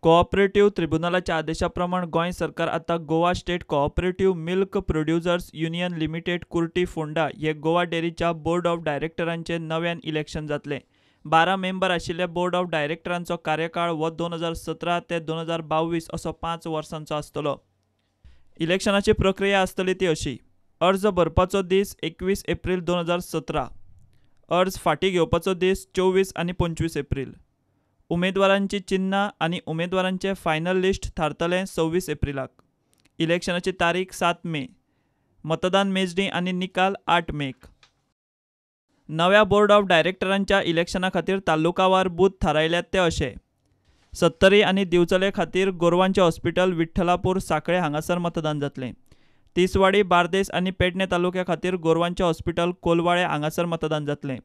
Cooperative ट्रिब्युनलाच्या आदेशाप्रमाण Goem सरकार आता Goa state cooperative milk producers union limited Kurti Ponda हे गोवा डेअरीच्या बोर्ड ऑफ डायरेक्टरांचे नव्यान इलेक्शन जातले। 12 मेंबर आशिल्ल्या बोर्ड ऑफ डायरेक्टरांचो कार्यकाळ हो 2017 ते 2022 असो 5 वर्सांचो आसतलो। इलेक्शनाची प्रक्रिया आसतली ती अशी: अर्ज भरपाचो दीस 21 एप्रिल 2017, अर्ज फाटीं घेवपाचो दीस 24 आनी 25 एप्रिल, उमेदवारांची चिन्हां आनी उमेदवारांचे फायनल लिस्ट थारतले 26 एप्रिलाक, इलेक्शनाची तारीख 7 मे, मतदान मेजणी आनी निकाल 8 मेक। नव्या बोर्ड ऑफ डायरेक्टरांच्या इलेक्शना खातीर तालुकावार बूथ थारायल्यात ते अशे: सत्तरी आनी दिवचले खातीर गोरवांचे हॉस्पिटल विठ्ठलापूर सांखळे हांगासर मतदान जातलें। तिसवाडी, बार्देस आनी पेडणे तालुक्या खातीर गोरवांचे हॉस्पिटल कोलवाळे हांगासर मतदान जातलें।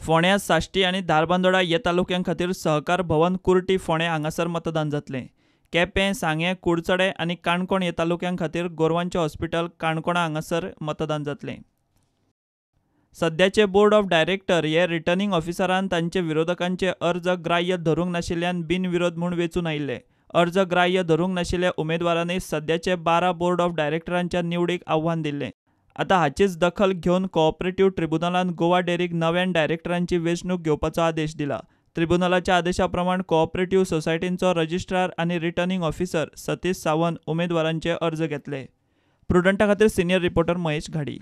फोंड्यां, साश्टी आनी धारबांदोडा ह्या तालुक्यां खातीर सहकार भवन कुर्टी फोंडें हांगासर मतदान जातलें। केपें, सांगें, कुडचडे आनी काणकोण ह्या तालुक्यां खातीर गोरवांचे हॉस्पिटल काणकोणा हांगासर मतदान जातलें। सद्याचे बोर्ड ऑफ डायरेक्टर हे रिटर्निंग ऑफिसरान तांचे विरोधकांचे अर्ज ग्राह्य धरूंक नाशिल्ल्यान बिनविरोध म्हूण वेंचून आयिल्ले। अर्ज ग्राह्य धरूंक नाशिल्ल्या उमेदवारांनी सद्याचे 12 बोर्ड ऑफ डायरेक्टरांच्या निवडीक आव्हान दिल्लें। आतां हाचीच दखल घेवन कोऑपरेटिव्ह ट्रिब्युनलान गोवा डेअरीक नव्यान डायरेक्टरांची वेंचणूक घेवपाचो आदेश दिला। ट्रिब्युनलाच्या आदेशा प्रमाण कोऑपरेटिव्ह सोसायटींचो रजिस्ट्रार आनी रिटर्निंग ऑफिसर सतीश सावंत उमेदवारांचे अर्ज घेतले। प्रुडंटा खातीर सिनियर रिपोर्टर महेश घाडी।